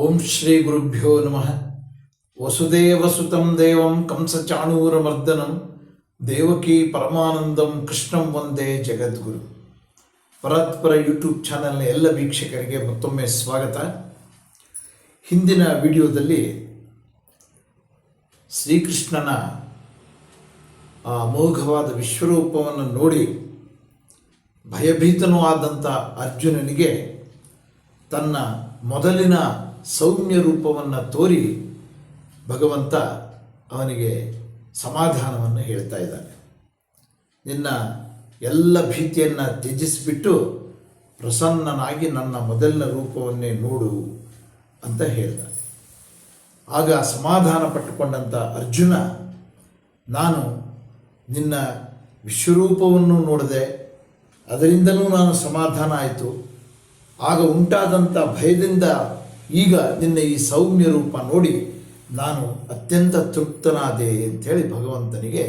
ಓಂ ಶ್ರೀ ಗುರುಭ್ಯೋ ನಮಃ. ವಸುದೇವಸುತಂ ದೇವಂ ಕಂಸಚಾಣೂರಮರ್ದನಂ ದೇವಕಿ ಪರಮಾನಂದಂ ಕೃಷ್ಣಂ ವಂದೇ ಜಗದ್ಗುರು. ಪರಾತ್ಪರ ಯೂಟ್ಯೂಬ್ ಚಾನಲ್ನ ಎಲ್ಲ ವೀಕ್ಷಕರಿಗೆ ಮತ್ತೊಮ್ಮೆ ಸ್ವಾಗತ. ಹಿಂದಿನ ವಿಡಿಯೋದಲ್ಲಿ ಶ್ರೀಕೃಷ್ಣನ ಅಮೋಘವಾದ ವಿಶ್ವರೂಪವನ್ನು ನೋಡಿ ಭಯಭೀತನೂ ಆದಂಥ ಅರ್ಜುನನಿಗೆ ತನ್ನ ಮೊದಲಿನ ಸೌಮ್ಯ ರೂಪವನ್ನು ತೋರಿ ಭಗವಂತ ಅವನಿಗೆ ಸಮಾಧಾನವನ್ನು ಹೇಳ್ತಾ ಇದ್ದಾನೆ. ನಿನ್ನ ಎಲ್ಲ ಭೀತಿಯನ್ನು ತ್ಯಜಿಸಿಬಿಟ್ಟು ಪ್ರಸನ್ನನಾಗಿ ನನ್ನ ಮೊದಲಿನ ರೂಪವನ್ನೇ ನೋಡು ಅಂತ ಹೇಳಿದ. ಆಗ ಸಮಾಧಾನ ಪಟ್ಟುಕೊಂಡಂಥ ಅರ್ಜುನ, ನಾನು ನಿನ್ನ ವಿಶ್ವರೂಪವನ್ನು ನೋಡಿದೆ, ಅದರಿಂದಲೂ ನಾನು ಸಮಾಧಾನ ಆಯಿತು. ಆಗ ಉಂಟಾದಂಥ ಭಯದಿಂದ ಈಗ ನಿನ್ನ ಈ ಸೌಮ್ಯ ರೂಪ ನೋಡಿ ನಾನು ಅತ್ಯಂತ ತೃಪ್ತನಾದೆ ಅಂಥೇಳಿ ಭಗವಂತನಿಗೆ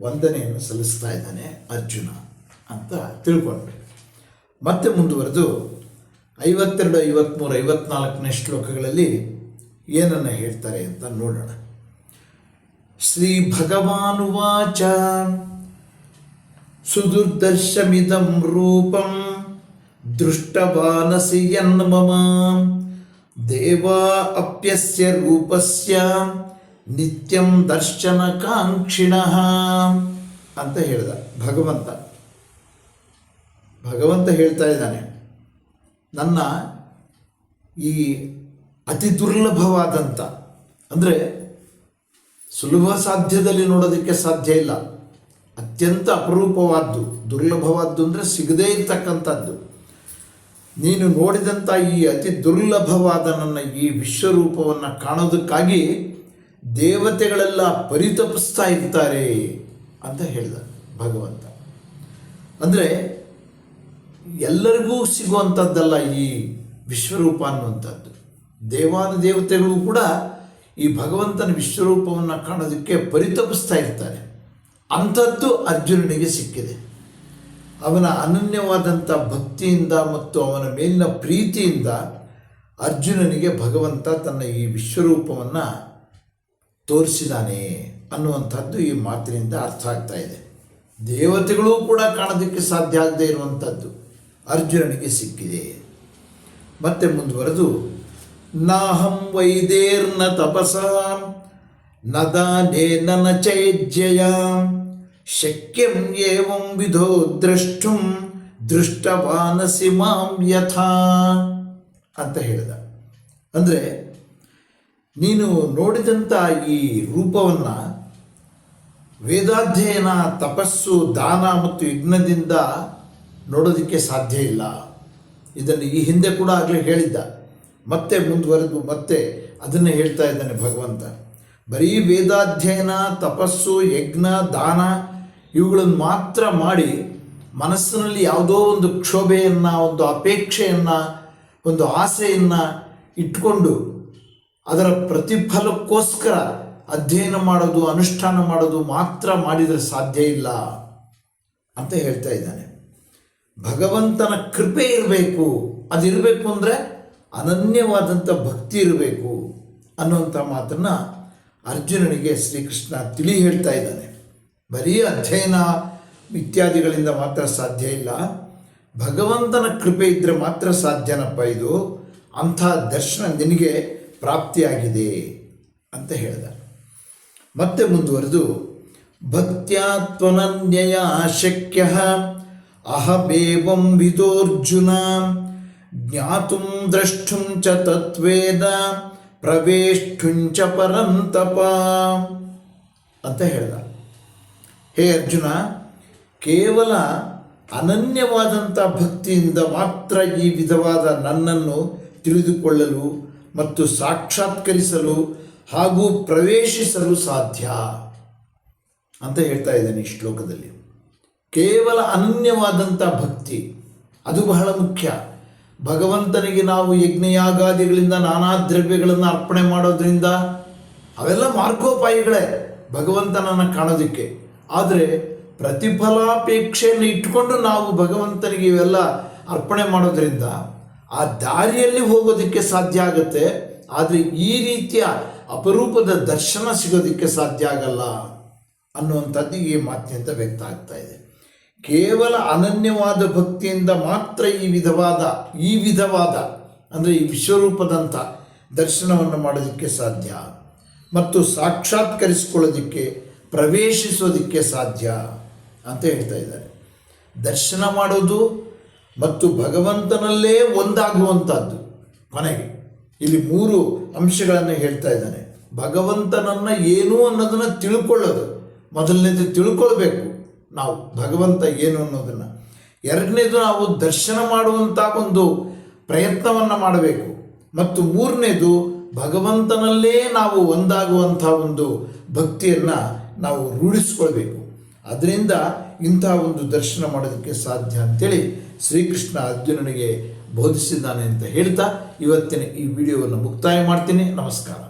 ವಂದನೆಯನ್ನು ಸಲ್ಲಿಸ್ತಾ ಇದ್ದಾನೆ ಅರ್ಜುನ ಅಂತ ತಿಳ್ಕೊಂಡ್ರೆ. ಮತ್ತೆ ಮುಂದುವರೆದು 52, 53, 54ನೇ ಶ್ಲೋಕಗಳಲ್ಲಿ ಏನನ್ನು ಹೇಳ್ತಾರೆ ಅಂತ ನೋಡೋಣ. ಶ್ರೀ ಭಗವಾನುವಾಚ ಸುದುರ್ದರ್ಶಮಿದಂ ರೂಪಂ ದೃಷ್ಟವಾನಸಿ ಯನ್ಮಮ ದೇವಾ ಅಪ್ಯಸ್ಯ ರೂಪಸ್ಯ ನಿತ್ಯಂ ದರ್ಶನಕಾಂಕ್ಷಿಣಃ ಅಂತ ಹೇಳಿದ ಭಗವಂತ ಹೇಳ್ತಾ ಇದ್ದಾನೆ, ನನ್ನ ಈ ಅತಿ ದುರ್ಲಭವಾದಂಥ, ಅಂದರೆ ಸುಲಭ ಸಾಧ್ಯದಲ್ಲಿ ನೋಡೋದಕ್ಕೆ ಸಾಧ್ಯ ಇಲ್ಲ, ಅತ್ಯಂತ ಅಪರೂಪವಾದ್ದು, ದುರ್ಲಭವಾದ್ದು ಅಂದರೆ ಸಿಗದೇ ಇರತಕ್ಕಂಥದ್ದು. ನೀನು ನೋಡಿದಂಥ ಈ ಅತಿ ದುರ್ಲಭವಾದ ನನ್ನ ಈ ವಿಶ್ವರೂಪವನ್ನು ಕಾಣೋದಕ್ಕಾಗಿ ದೇವತೆಗಳೆಲ್ಲ ಪರಿತಪಿಸ್ತಾ ಇರ್ತಾರೆ ಅಂತ ಹೇಳಿದ ಭಗವಂತ. ಅಂದರೆ ಎಲ್ಲರಿಗೂ ಸಿಗುವಂಥದ್ದಲ್ಲ ಈ ವಿಶ್ವರೂಪ ಅನ್ನುವಂಥದ್ದು. ದೇವಾನುದೇವತೆಗಳು ಕೂಡ ಈ ಭಗವಂತನ ವಿಶ್ವರೂಪವನ್ನು ಕಾಣೋದಕ್ಕೆ ಪರಿತಪಿಸ್ತಾ ಇರ್ತಾರೆ. ಅಂಥದ್ದು ಅರ್ಜುನನಿಗೆ ಸಿಕ್ಕಿದೆ. ಅವನ ಅನನ್ಯವಾದಂಥ ಭಕ್ತಿಯಿಂದ ಮತ್ತು ಅವನ ಮೇಲಿನ ಪ್ರೀತಿಯಿಂದ ಅರ್ಜುನನಿಗೆ ಭಗವಂತ ತನ್ನ ಈ ವಿಶ್ವರೂಪವನ್ನು ತೋರಿಸಿದ್ದಾನೆ ಅನ್ನುವಂಥದ್ದು ಈ ಮಾತಿನಿಂದ ಅರ್ಥ ಆಗ್ತಾ ಇದೆ. ದೇವತೆಗಳು ಕೂಡ ಕಾಣೋದಕ್ಕೆ ಸಾಧ್ಯ ಆಗದೆ ಇರುವಂಥದ್ದು ಅರ್ಜುನನಿಗೆ ಸಿಕ್ಕಿದೆ. ಮತ್ತೆ ಮುಂದುವರೆದು, ನಾಹಂ ವೈದೇರ್ನ ತಪಸಾ ನ ದಾನೇನ ನ ಚೈಜ್ಯಯ ಶಕ್ಯಂ ಏವಂ ವಿಧೋ ದ್ರಷ್ಟುಂ ದೃಷ್ಟವಾನಸಿ ಮಾಂ ಯಥಾ ಅಂತ ಹೇಳಿದ. ಅಂದರೆ ನೀನು ನೋಡಿದಂಥ ಈ ರೂಪವನ್ನು ವೇದಾಧ್ಯಯನ, ತಪಸ್ಸು, ದಾನ ಮತ್ತು ಯಜ್ಞದಿಂದ ನೋಡೋದಕ್ಕೆ ಸಾಧ್ಯ ಇಲ್ಲ. ಇದನ್ನು ಈ ಹಿಂದೆ ಕೂಡ ಆಗಲೇ ಹೇಳಿದ್ದ. ಮತ್ತೆ ಮುಂದುವರೆದು ಮತ್ತೆ ಅದನ್ನೇ ಹೇಳ್ತಾ ಇದ್ದಾನೆ ಭಗವಂತ. ಬರೀ ವೇದಾಧ್ಯಯನ, ತಪಸ್ಸು, ಯಜ್ಞ, ದಾನ ಇವುಗಳನ್ನು ಮಾತ್ರ ಮಾಡಿ ಮನಸ್ಸಿನಲ್ಲಿ ಯಾವುದೋ ಒಂದು ಕ್ಷೋಭೆಯನ್ನು, ಒಂದು ಅಪೇಕ್ಷೆಯನ್ನು, ಒಂದು ಆಸೆಯನ್ನು ಇಟ್ಕೊಂಡು ಅದರ ಪ್ರತಿಫಲಕ್ಕೋಸ್ಕರ ಅಧ್ಯಯನ ಮಾಡೋದು, ಅನುಷ್ಠಾನ ಮಾಡೋದು ಮಾತ್ರ ಮಾಡಿದರೆ ಸಾಧ್ಯ ಇಲ್ಲ ಅಂತ ಹೇಳ್ತಾ ಇದ್ದಾನೆ. ಭಗವಂತನ ಕೃಪೆ ಇರಬೇಕು. ಅದಿರಬೇಕು ಅಂದರೆ ಅನನ್ಯವಾದಂಥ ಭಕ್ತಿ ಇರಬೇಕು ಅನ್ನುವಂಥ ಮಾತನ್ನು ಅರ್ಜುನನಿಗೆ ಶ್ರೀಕೃಷ್ಣ ತಿಳಿ ಹೇಳ್ತಾ ಇದ್ದಾನೆ. ಬರೀ ಅಧ್ಯಯನ ಇತ್ಯಾದಿಗಳಿಂದ ಮಾತ್ರ ಸಾಧ್ಯ ಇಲ್ಲ, ಭಗವಂತನ ಕೃಪೆ ಇದ್ದರೆ ಮಾತ್ರ ಸಾಧ್ಯನಪ್ಪ ಇದು. ಅಂಥ ದರ್ಶನ ನಿನಗೆ ಪ್ರಾಪ್ತಿಯಾಗಿದೆ ಅಂತ ಹೇಳಿದ. ಮತ್ತೆ ಮುಂದುವರೆದು, ಭಕ್ತ್ಯಾ ತ್ವನನ್ಯಯ ಶಕ್ಯ ಅಹಮೇವಂ ವಿದೋರ್ಜುನ ಜ್ಞಾತುಂ ದ್ರಷ್ಟುಂ ಚ ತತ್ವೇನ ಪ್ರವೇಷ್ಟುಂಚ ಪರಂತಪ ಅಂತ ಹೇಳಿದ. ಹೇ ಅರ್ಜುನ, ಕೇವಲ ಅನನ್ಯವಾದಂಥ ಭಕ್ತಿಯಿಂದ ಮಾತ್ರ ಈ ವಿಧವಾದ ನನ್ನನ್ನು ತಿಳಿದುಕೊಳ್ಳಲು ಮತ್ತು ಸಾಕ್ಷಾತ್ಕರಿಸಲು ಹಾಗೂ ಪ್ರವೇಶಿಸಲು ಸಾಧ್ಯ ಅಂತ ಹೇಳ್ತಾ ಇದ್ದೇನೆ ಈ ಶ್ಲೋಕದಲ್ಲಿ. ಕೇವಲ ಅನನ್ಯವಾದಂಥ ಭಕ್ತಿ ಅದು ಬಹಳ ಮುಖ್ಯ. ಭಗವಂತನಿಗೆ ನಾವು ಯಜ್ಞಯಾಗಾದಿಗಳಿಂದ ನಾನಾ ದ್ರವ್ಯಗಳನ್ನು ಅರ್ಪಣೆ ಮಾಡೋದ್ರಿಂದ ಅವೆಲ್ಲ ಮಾರ್ಗೋಪಾಯಗಳೇ ಭಗವಂತನನ್ನು ಕಾಣೋದಕ್ಕೆ. ಆದರೆ ಪ್ರತಿಫಲಾಪೇಕ್ಷೆಯನ್ನು ಇಟ್ಕೊಂಡು ನಾವು ಭಗವಂತನಿಗೆ ಇವೆಲ್ಲ ಅರ್ಪಣೆ ಮಾಡೋದ್ರಿಂದ ಆ ದಾರಿಯಲ್ಲಿ ಹೋಗೋದಕ್ಕೆ ಸಾಧ್ಯ ಆಗುತ್ತೆ. ಆದರೆ ಈ ರೀತಿಯ ಅಪರೂಪದ ದರ್ಶನ ಸಿಗೋದಕ್ಕೆ ಸಾಧ್ಯ ಆಗಲ್ಲ ಅನ್ನುವಂಥದ್ದು ಈ ಮಾತಿನಿಂದ ವ್ಯಕ್ತ ಆಗ್ತಾ ಇದೆ. ಕೇವಲ ಅನನ್ಯವಾದ ಭಕ್ತಿಯಿಂದ ಮಾತ್ರ ಈ ವಿಧವಾದ ಅಂದರೆ ಈ ವಿಶ್ವರೂಪದಂಥ ದರ್ಶನವನ್ನು ಮಾಡೋದಕ್ಕೆ ಸಾಧ್ಯ ಮತ್ತು ಸಾಕ್ಷಾತ್ಕರಿಸಿಕೊಳ್ಳೋದಕ್ಕೆ ಪ್ರವೇಶಿಸೋದಕ್ಕೆ ಸಾಧ್ಯ ಅಂತ ಹೇಳ್ತಾ ಇದ್ದಾರೆ. ದರ್ಶನ ಮಾಡೋದು ಮತ್ತು ಭಗವಂತನಲ್ಲೇ ಒಂದಾಗುವಂಥದ್ದು. ಕೊನೆಗೆ ಇಲ್ಲಿ 3 ಅಂಶಗಳನ್ನು ಹೇಳ್ತಾ ಇದ್ದಾನೆ. ಭಗವಂತನನ್ನು ಏನು ಅನ್ನೋದನ್ನು ತಿಳ್ಕೊಳ್ಳೋದು, ಮೊದಲನೇದು ತಿಳ್ಕೊಳ್ಬೇಕು ನಾವು ಭಗವಂತ ಏನು ಅನ್ನೋದನ್ನು. ಎರಡನೇದು ನಾವು ದರ್ಶನ ಮಾಡುವಂಥ ಒಂದು ಪ್ರಯತ್ನವನ್ನು ಮಾಡಬೇಕು. ಮತ್ತು 3ನೇದು ಭಗವಂತನಲ್ಲೇ ನಾವು ಒಂದಾಗುವಂಥ ಒಂದು ಭಕ್ತಿಯನ್ನು ನಾವು ರೂಢಿಸ್ಕೊಳ್ಬೇಕು. ಅದರಿಂದ ಇಂತಹ ಒಂದು ದರ್ಶನ ಮಾಡೋದಕ್ಕೆ ಸಾಧ್ಯ ಅಂತೇಳಿ ಶ್ರೀಕೃಷ್ಣ ಅರ್ಜುನನಿಗೆ ಬೋಧಿಸಿದ್ದಾನೆ ಅಂತ ಹೇಳ್ತಾ ಇವತ್ತಿನ ಈ ವಿಡಿಯೋವನ್ನು ಮುಕ್ತಾಯ ಮಾಡ್ತೀನಿ. ನಮಸ್ಕಾರ.